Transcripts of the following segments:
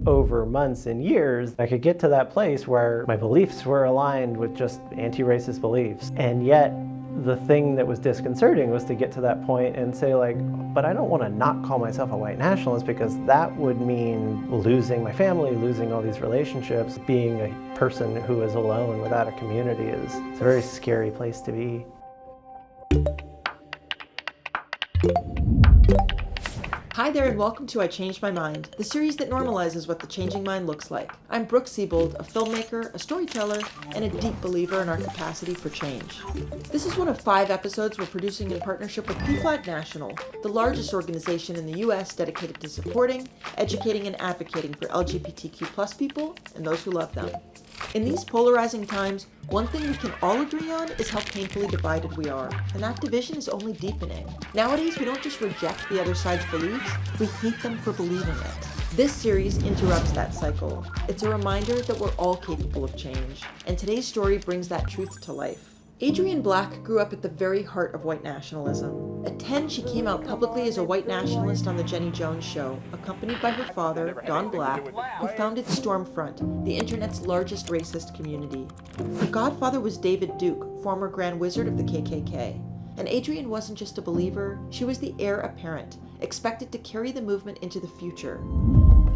over months and years, I could get to that place where my beliefs were aligned with just anti-racist beliefs. And yet, the thing that was disconcerting was to get to that point and say like, but I don't want to not call myself a white nationalist because that would mean losing my family, losing all these relationships. Being a person who is alone without a community it's a very scary place to be. Hi there and welcome to I Changed My Mind, the series that normalizes what the changing mind looks like. I'm Brooke Sebold, a filmmaker, a storyteller, and a deep believer in our capacity for change. This is one of 5 episodes we're producing in partnership with PFLAG National, the largest organization in the U.S. dedicated to supporting, educating, and advocating for LGBTQ+ people and those who love them. In these polarizing times, one thing we can all agree on is how painfully divided we are, and that division is only deepening. Nowadays, we don't just reject the other side's beliefs, we hate them for believing it. This series interrupts that cycle. It's a reminder that we're all capable of change, and today's story brings that truth to life. Adrienne Black grew up at the very heart of white nationalism. At 10, she came out publicly as a white nationalist on The Jenny Jones Show, accompanied by her father, Don Black, who founded Stormfront, the internet's largest racist community. Her godfather was David Duke, former Grand Wizard of the KKK. And Adrienne wasn't just a believer, she was the heir apparent, expected to carry the movement into the future.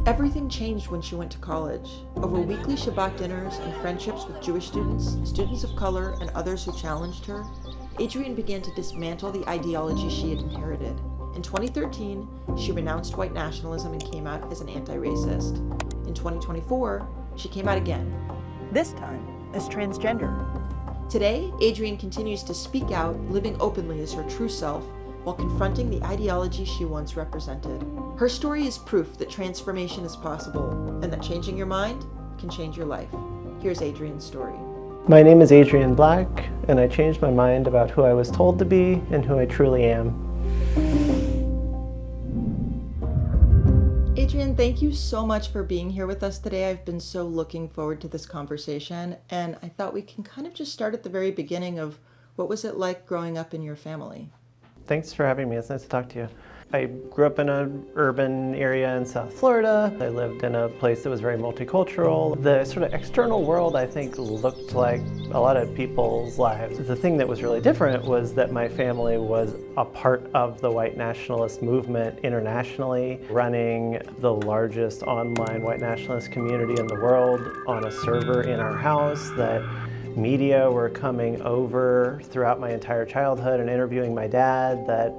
Everything changed when she went to college. Over weekly Shabbat dinners and friendships with Jewish students, students of color, and others who challenged her, Adrienne began to dismantle the ideology she had inherited. In 2013, she renounced white nationalism and came out as an anti-racist. In 2024, she came out again. This time as transgender. Today, Adrienne continues to speak out, living openly as her true self, while confronting the ideology she once represented. Her story is proof that transformation is possible, and that changing your mind can change your life. Here's Adrienne's story. My name is Adrienne Black, and I changed my mind about who I was told to be and who I truly am. Adrienne, thank you so much for being here with us today. I've been so looking forward to this conversation, and I thought we can kind of just start at the very beginning of what was it like growing up in your family? Thanks for having me. It's nice to talk to you. I grew up in an urban area in South Florida. I lived in a place that was very multicultural. The sort of external world, I think, looked like a lot of people's lives. The thing that was really different was that my family was a part of the white nationalist movement internationally, running the largest online white nationalist community in the world on a server in our house. That media were coming over throughout my entire childhood and interviewing my dad, that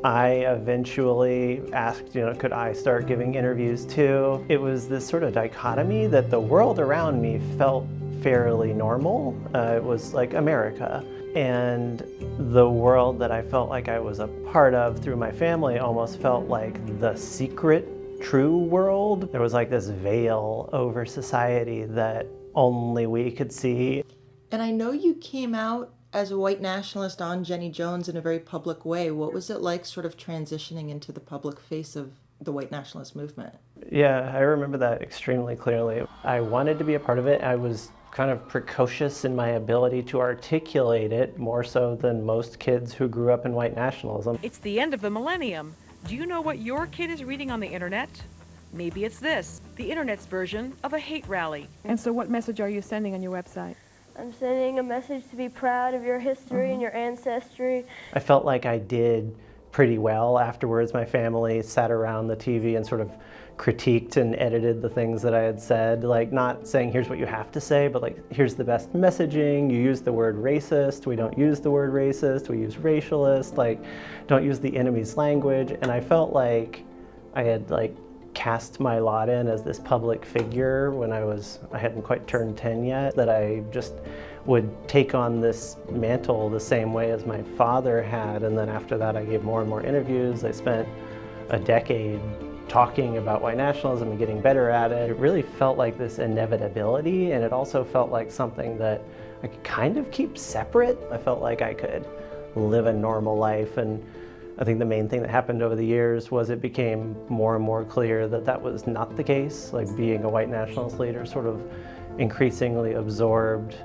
I eventually asked, could I start giving interviews too? It was this sort of dichotomy that the world around me felt fairly normal. It was like America. And the world that I felt like I was a part of through my family almost felt like the secret, true world. There was like this veil over society that only we could see. And I know you came out as a white nationalist on Jenny Jones in a very public way. What was it like sort of transitioning into the public face of the white nationalist movement? Yeah, I remember that extremely clearly. I wanted to be a part of it. I was kind of precocious in my ability to articulate it, more so than most kids who grew up in white nationalism. It's the end of the millennium. Do you know what your kid is reading on the internet? Maybe it's this, the internet's version of a hate rally. And so what message are you sending on your website? I'm sending a message to be proud of your history and your ancestry. I felt like I did pretty well. Afterwards, my family sat around the TV and sort of critiqued and edited the things that I had said, like not saying here's what you have to say, but like here's the best messaging. You use the word racist. We don't use the word racist. We use racialist. Like, don't use the enemy's language. And I felt like I had cast my lot in as this public figure when I hadn't quite turned 10 yet, that I just would take on this mantle the same way as my father had. And then after that, I gave more and more interviews. I spent a decade talking about white nationalism and getting better at it. It really felt like this inevitability, and it also felt like something that I could kind of keep separate. I felt like I could live a normal life, and I think the main thing that happened over the years was it became more and more clear that that was not the case. Like, being a white nationalist leader sort of increasingly absorbed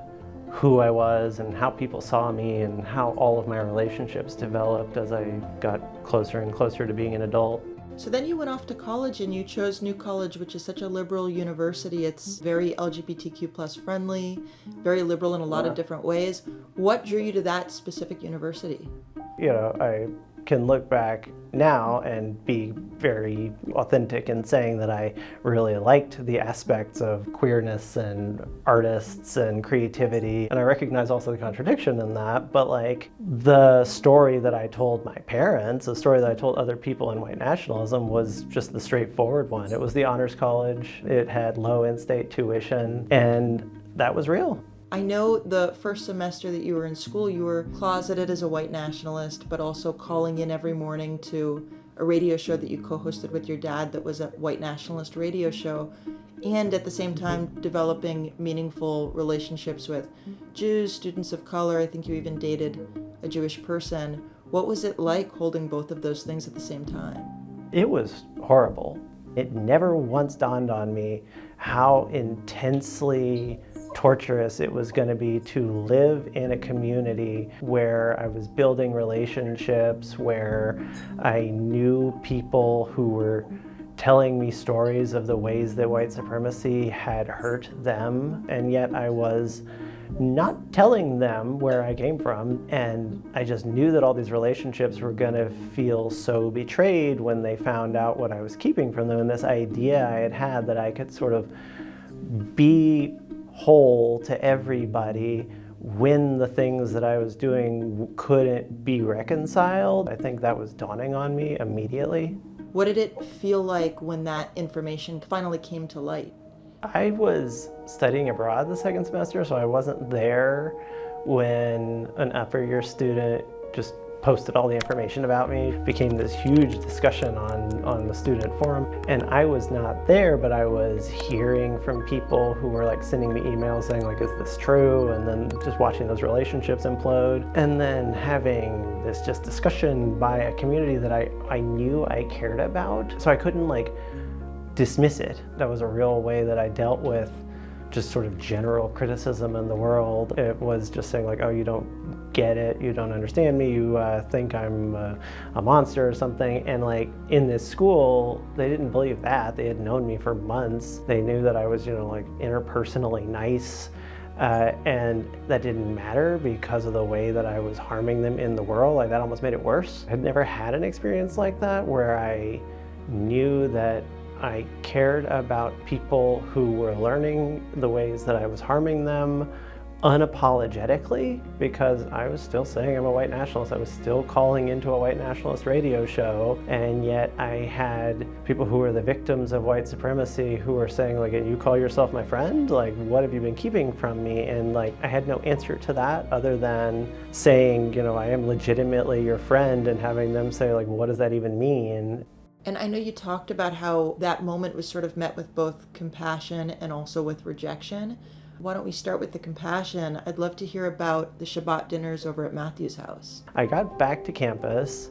who I was and how people saw me and how all of my relationships developed as I got closer and closer to being an adult. So then you went off to college and you chose New College, which is such a liberal university. It's very LGBTQ plus friendly, very liberal in a lot of different ways. What drew you to that specific university? You know, I can look back now and be very authentic in saying that I really liked the aspects of queerness and artists and creativity. And I recognize also the contradiction in that, but like the story that I told my parents, the story that I told other people in white nationalism was just the straightforward one. It was the honors college, it had low in-state tuition, and that was real. I know the first semester that you were in school, you were closeted as a white nationalist, but also calling in every morning to a radio show that you co-hosted with your dad that was a white nationalist radio show, and at the same time developing meaningful relationships with Jews, students of color. I think you even dated a Jewish person. What was it like holding both of those things at the same time? It was horrible. It never once dawned on me how intensely torturous it was going to be to live in a community where I was building relationships, where I knew people who were telling me stories of the ways that white supremacy had hurt them, and yet I was not telling them where I came from, and I just knew that all these relationships were going to feel so betrayed when they found out what I was keeping from them, and this idea I had had that I could sort of be whole to everybody when the things that I was doing couldn't be reconciled. I think that was dawning on me immediately. What did it feel like when that information finally came to light? I was studying abroad the second semester, so I wasn't there when an upper year student just posted all the information about me. It became this huge discussion on the student forum, and I was not there, but I was hearing from people who were like sending me emails saying like, is this true? And then just watching those relationships implode, and then having this just discussion by a community that I knew I cared about, so I couldn't like dismiss it. That was a real way that I dealt with just sort of general criticism in the world. It was just saying like, oh, you don't get it, you don't understand me, you think I'm a monster or something. And like in this school, they didn't believe that. They had known me for months. They knew that I was, you know, like interpersonally nice. And that didn't matter because of the way that I was harming them in the world. Like that almost made it worse. I'd never had an experience like that where I knew that I cared about people who were learning the ways that I was harming them unapologetically, because I was still saying I'm a white nationalist. I was still calling into a white nationalist radio show, and yet I had people who were the victims of white supremacy who were saying like, you call yourself my friend? Like, what have you been keeping from me? And like, I had no answer to that other than saying, you know, I am legitimately your friend, and having them say like, what does that even mean? And I know you talked about how that moment was sort of met with both compassion and also with rejection. Why don't we start with the compassion? I'd love to hear about the Shabbat dinners over at Matthew's house. I got back to campus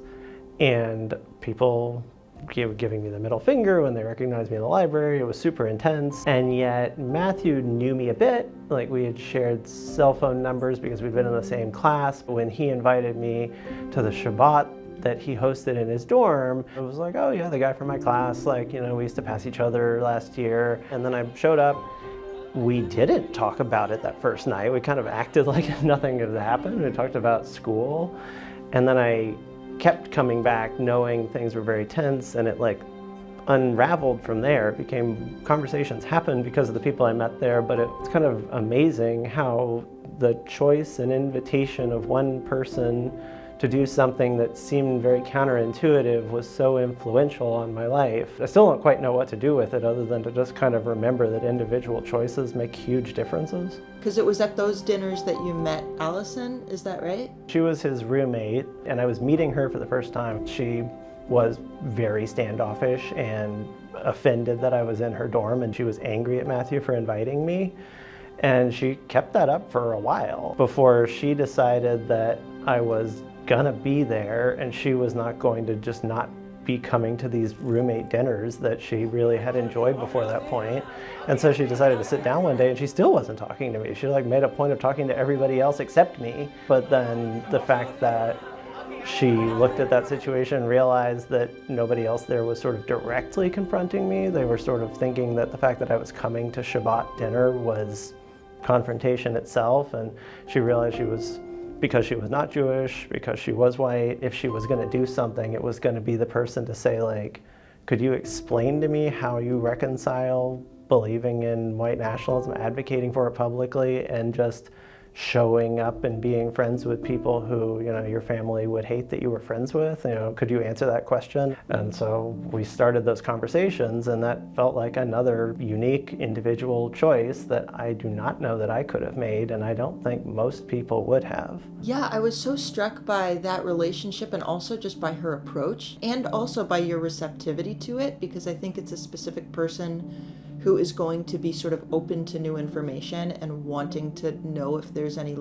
and people giving me the middle finger when they recognized me in the library. It was super intense. And yet Matthew knew me a bit. Like we had shared cell phone numbers because we'd been in the same class. When he invited me to the Shabbat that he hosted in his dorm, it was like, oh yeah, the guy from my class, like, you know, we used to pass each other last year. And then I showed up. We didn't talk about it that first night. We kind of acted like nothing had happened. We talked about school. And then I kept coming back knowing things were very tense, and it like unraveled from there. It became, conversations happened because of the people I met there, but it's kind of amazing how the choice and invitation of one person to do something that seemed very counterintuitive was so influential on my life. I still don't quite know what to do with it other than to just kind of remember that individual choices make huge differences. Because it was at those dinners that you met Allison, is that right? She was his roommate, and I was meeting her for the first time. She was very standoffish and offended that I was in her dorm, and she was angry at Matthew for inviting me. And she kept that up for a while before she decided that I was gonna be there and she was not going to just not be coming to these roommate dinners that she really had enjoyed before that point. And so she decided to sit down one day and she still wasn't talking to me. She like made a point of talking to everybody else except me. But then the fact that She looked at that situation and realized that nobody else there was sort of directly confronting me. They were sort of thinking that the fact that I was coming to Shabbat dinner was confrontation itself, and she realized because she was not Jewish, because she was white, if she was going to do something, it was going to be the person to say, like, could you explain to me how you reconcile believing in white nationalism, advocating for it publicly, and just showing up and being friends with people who, your family would hate that you were friends with? Could you answer that question? And so we started those conversations, and that felt like another unique individual choice that I do not know that I could have made, and I don't think most people would have. Yeah, I was so struck by that relationship, and also just by her approach, and also by your receptivity to it, because I think it's a specific person who is going to be sort of open to new information and wanting to know if there's any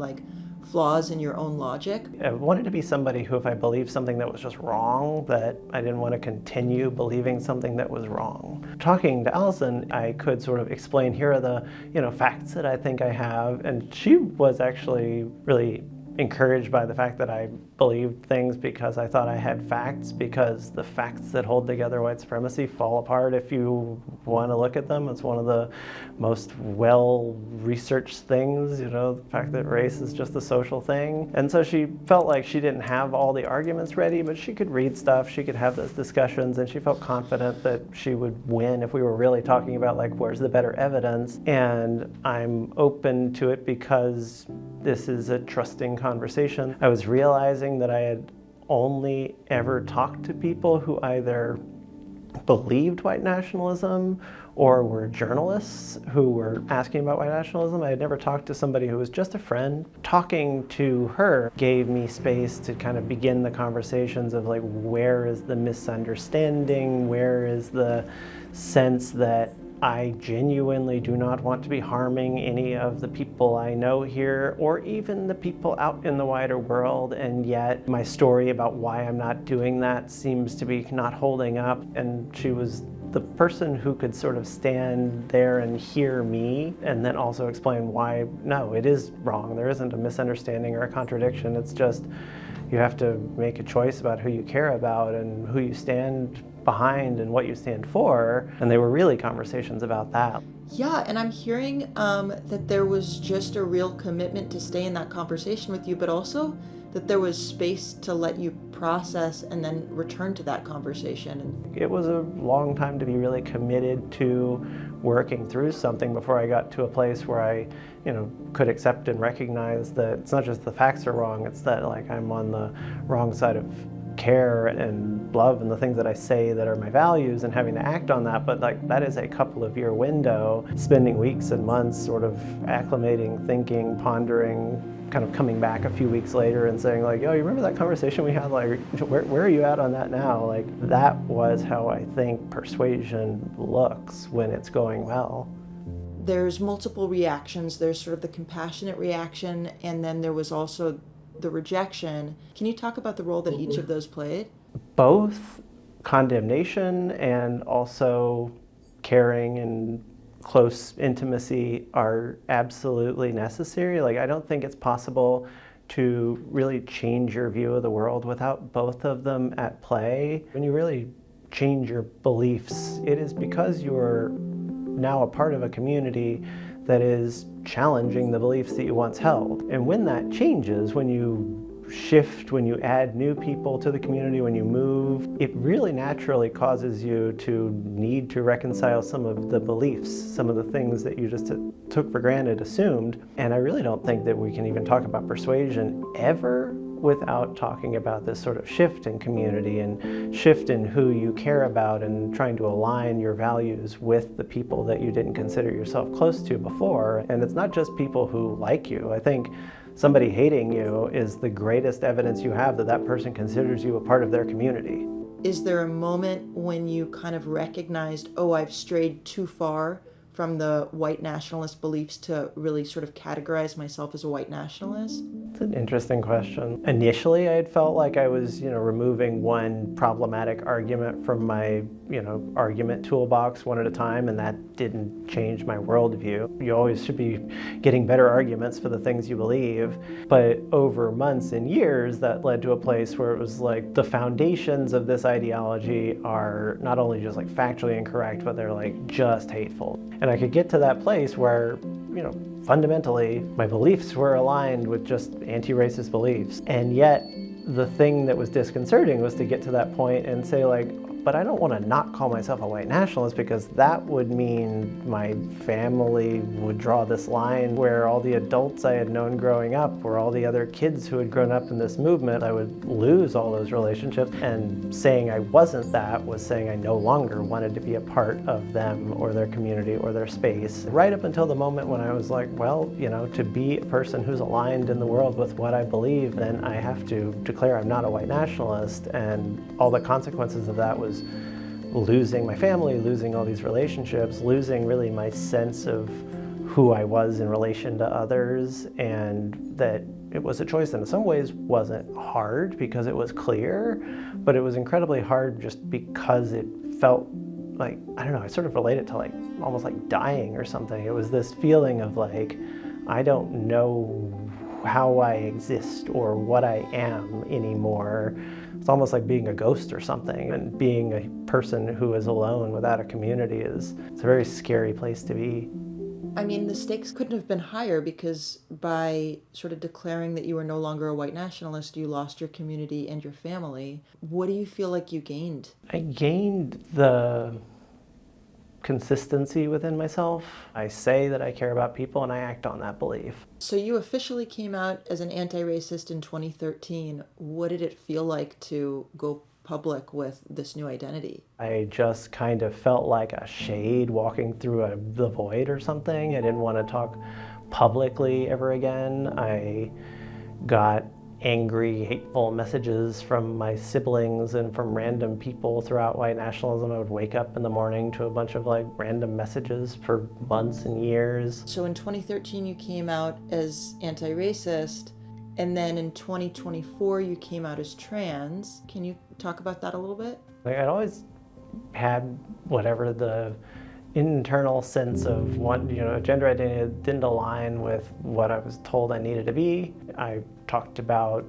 flaws in your own logic. I wanted to be somebody who, if I believed something that was just wrong, that I didn't want to continue believing something that was wrong. Talking to Allison, I could sort of explain, here are the facts that I think I have, and she was actually really encouraged by the fact that I believed things because I thought I had facts, because the facts that hold together white supremacy fall apart if you want to look at them. It's one of the most well-researched things, the fact that race is just a social thing. And so she felt like she didn't have all the arguments ready, but she could read stuff, she could have those discussions, and she felt confident that she would win if we were really talking about, where's the better evidence. And I'm open to it because this is a trusting conversation. I was realizing that I had only ever talked to people who either believed white nationalism or were journalists who were asking about white nationalism. I had never talked to somebody who was just a friend. Talking to her gave me space to kind of begin the conversations of where is the misunderstanding, where is the sense that I genuinely do not want to be harming any of the people I know here, or even the people out in the wider world, and yet my story about why I'm not doing that seems to be not holding up. And she was the person who could sort of stand there and hear me, and then also explain why, no, it is wrong. There isn't a misunderstanding or a contradiction. It's just you have to make a choice about who you care about and who you stand behind and what you stand for. And they were really conversations about that. Yeah, and I'm hearing that there was just a real commitment to stay in that conversation with you, but also that there was space to let you process and then return to that conversation. It was a long time to be really committed to working through something before I got to a place where I, could accept and recognize that it's not just the facts are wrong, it's that I'm on the wrong side of care and love and the things that I say that are my values, and having to act on that. But that is a couple of year window, spending weeks and months sort of acclimating, thinking, pondering, kind of coming back a few weeks later and saying you remember that conversation we had? Where are you at on that now? That was how I think persuasion looks when it's going well. There's multiple reactions. There's sort of the compassionate reaction, and then there was also the rejection. Can you talk about the role that each of those played? Both condemnation and also caring and close intimacy are absolutely necessary. I don't think it's possible to really change your view of the world without both of them at play. When you really change your beliefs, it is because you're now a part of a community that is challenging the beliefs that you once held. And when that changes, when you shift, when you add new people to the community, when you move, it really naturally causes you to need to reconcile some of the beliefs, some of the things that you just took for granted, assumed. And I really don't think that we can even talk about persuasion ever without talking about this sort of shift in community and shift in who you care about, and trying to align your values with the people that you didn't consider yourself close to before. And it's not just people who like you. I think somebody hating you is the greatest evidence you have that that person considers you a part of their community. Is there a moment when you kind of recognized, I've strayed too far from the white nationalist beliefs to really sort of categorize myself as a white nationalist? It's an interesting question. Initially, I had felt like I was, removing one problematic argument from my, argument toolbox one at a time, and that didn't change my worldview. You always should be getting better arguments for the things you believe. But over months and years, that led to a place where it was like the foundations of this ideology are not only just like factually incorrect, but they're like just hateful. And I could get to that place where, fundamentally, my beliefs were aligned with just anti-racist beliefs. And yet, the thing that was disconcerting was to get to that point and say like, but I don't want to not call myself a white nationalist, because that would mean my family would draw this line where all the adults I had known growing up, or all the other kids who had grown up in this movement, I would lose all those relationships. And saying I wasn't that was saying I no longer wanted to be a part of them or their community or their space. Right up until the moment when I was like, well, to be a person who's aligned in the world with what I believe, then I have to declare I'm not a white nationalist. And all the consequences of that was losing my family, losing all these relationships, losing really my sense of who I was in relation to others, and that it was a choice that in some ways wasn't hard because it was clear, but it was incredibly hard just because it felt like, I don't know, I sort of relate it to like almost like dying or something. It was this feeling of like, I don't know how I exist or what I am anymore. It's almost like being a ghost or something, and being a person who is alone without a community it's a very scary place to be. I mean, the stakes couldn't have been higher, because by sort of declaring that you were no longer a white nationalist, you lost your community and your family. What do you feel like you gained? I gained the consistency within myself. I say that I care about people and I act on that belief. So you officially came out as an anti-racist in 2013. What did it feel like to go public with this new identity? I just kind of felt like a shade walking through the void or something. I didn't want to talk publicly ever again. I got angry, hateful messages from my siblings and from random people throughout white nationalism. I would wake up in the morning to a bunch of like random messages for months and years. So in 2013 you came out as anti-racist, and then in 2024 you came out as trans. Can you talk about that a little bit? Like, I'd always had whatever the internal sense of what, gender identity didn't align with what I was told I needed to be. I talked about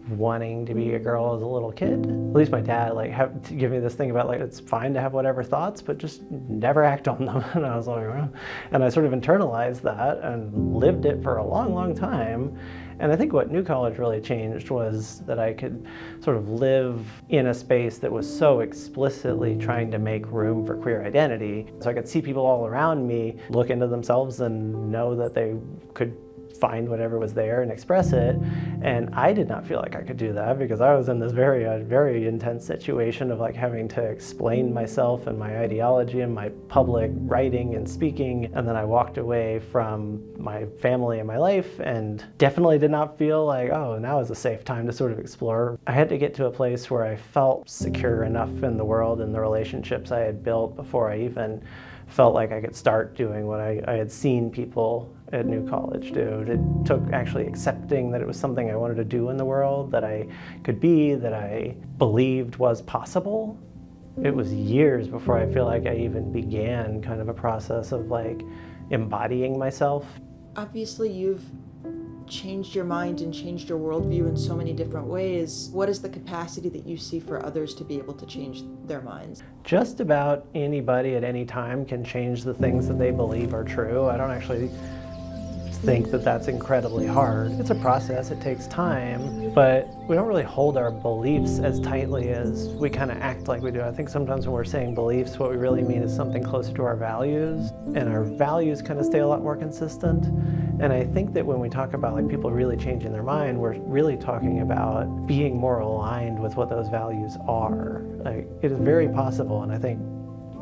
wanting to be a girl as a little kid. At least my dad had to give me this thing about it's fine to have whatever thoughts, but just never act on them. And I was like, oh. And I sort of internalized that and lived it for a long, long time. And I think what New College really changed was that I could sort of live in a space that was so explicitly trying to make room for queer identity. So I could see people all around me look into themselves and know that they could find whatever was there and express it. And I did not feel like I could do that because I was in this very intense situation of having to explain myself and my ideology and my public writing and speaking. And then I walked away from my family and my life and definitely did not feel like, oh, now is a safe time to sort of explore. I had to get to a place where I felt secure enough in the world and the relationships I had built before I even felt like I could start doing what I had seen people at New College do. It took actually accepting that it was something I wanted to do in the world, that I could be, that I believed was possible. It was years before I feel like I even began kind of a process of embodying myself. Obviously, you've changed your mind and changed your worldview in so many different ways. What is the capacity that you see for others to be able to change their minds? Just about anybody at any time can change the things that they believe are true. I don't actually think that that's incredibly hard. It's a process, it takes time, but we don't really hold our beliefs as tightly as we kind of act like we do. I think sometimes when we're saying beliefs, what we really mean is something closer to our values, and our values kind of stay a lot more consistent. And I think that when we talk about people really changing their mind, we're really talking about being more aligned with what those values are. It is very possible, and I think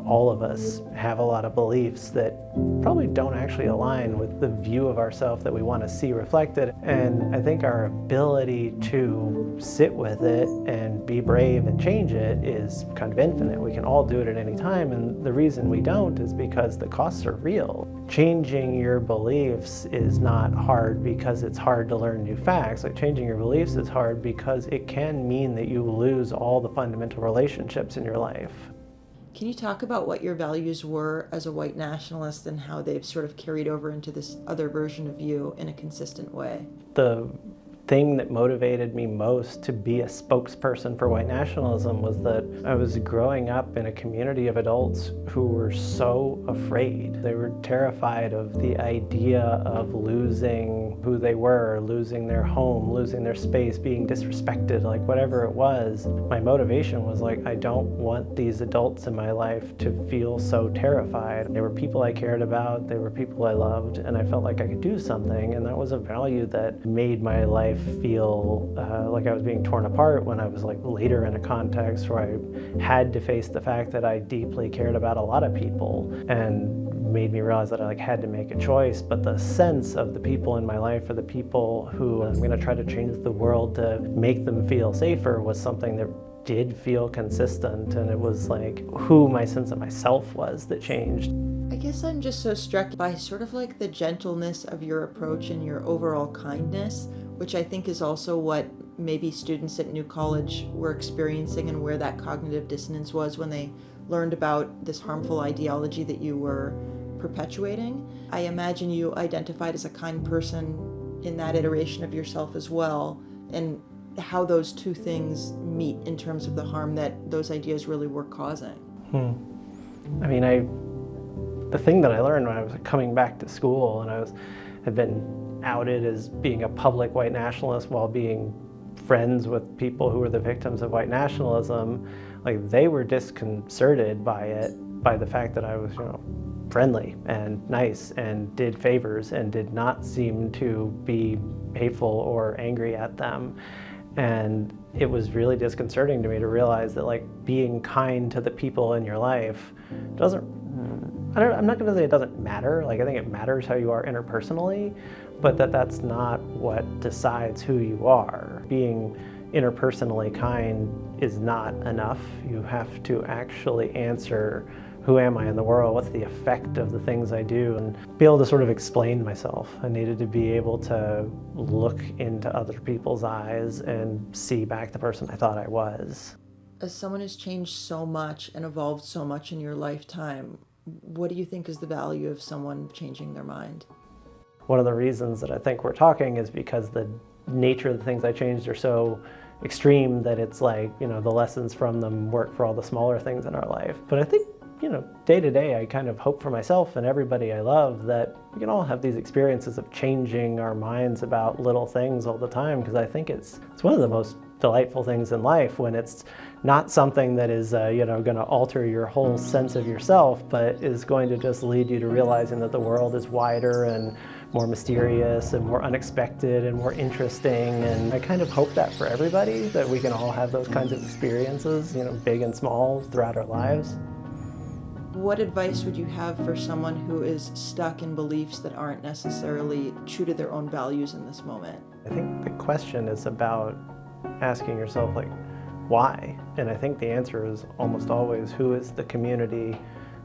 all of us have a lot of beliefs that probably don't actually align with the view of ourselves that we want to see reflected. And I think our ability to sit with it and be brave and change it is kind of infinite. We can all do it at any time, and the reason we don't is because the costs are real. Changing your beliefs is not hard because it's hard to learn new facts. Like, changing your beliefs is hard because it can mean that you lose all the fundamental relationships in your life. Can you talk about what your values were as a white nationalist and how they've sort of carried over into this other version of you in a consistent way? The thing that motivated me most to be a spokesperson for white nationalism was that I was growing up in a community of adults who were so afraid. They were terrified of the idea of losing who they were, losing their home, losing their space, being disrespected, like whatever it was. My motivation was like, I don't want these adults in my life to feel so terrified. They were people I cared about, they were people I loved, and I felt like I could do something, and that was a value that made my life feel like I was being torn apart when I was like later in a context where I had to face the fact that I deeply cared about a lot of people, and made me realize that I like had to make a choice. But the sense of the people in my life are the people who I'm going to try to change the world to make them feel safer was something that did feel consistent, and it was like who my sense of myself was that changed. I guess I'm just so struck by sort of like the gentleness of your approach and your overall kindness, which I think is also what maybe students at New College were experiencing, and where that cognitive dissonance was when they learned about this harmful ideology that you were perpetuating. I imagine you identified as a kind person in that iteration of yourself as well, and how those two things meet in terms of the harm that those ideas really were causing. I mean, the thing that I learned when I was coming back to school and had been outed as being a public white nationalist while being friends with people who were the victims of white nationalism, like they were disconcerted by it, by the fact that I was, friendly and nice and did favors and did not seem to be hateful or angry at them. And it was really disconcerting to me to realize that like being kind to the people in your life I'm not going to say it doesn't matter. Like, I think it matters how you are interpersonally, but that's not what decides who you are. Being interpersonally kind is not enough. You have to actually answer, who am I in the world? What's the effect of the things I do? And be able to sort of explain myself. I needed to be able to look into other people's eyes and see back the person I thought I was. As someone who's changed so much and evolved so much in your lifetime, what do you think is the value of someone changing their mind? One of the reasons that I think we're talking is because the nature of the things I changed are so extreme that it's like, the lessons from them work for all the smaller things in our life. But I think, day to day, I kind of hope for myself and everybody I love that we can all have these experiences of changing our minds about little things all the time, because I think it's one of the most delightful things in life when it's not something that is, going to alter your whole sense of yourself, but is going to just lead you to realizing that the world is wider and more mysterious and more unexpected and more interesting. And I kind of hope that for everybody, that we can all have those kinds of experiences, big and small, throughout our lives. What advice would you have for someone who is stuck in beliefs that aren't necessarily true to their own values in this moment? I think the question is about asking yourself, like, why? And I think the answer is almost always, who is the community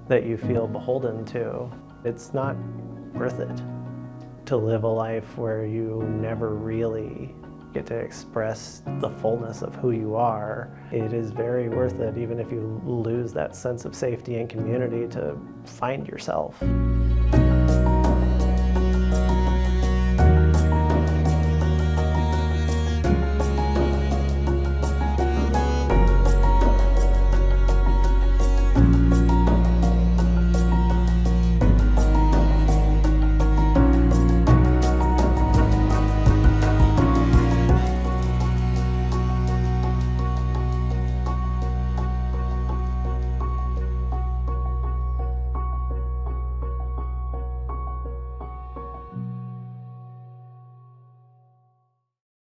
that you feel beholden to? It's not worth it to live a life where you never really get to express the fullness of who you are. It is very worth it, even if you lose that sense of safety and community, to find yourself.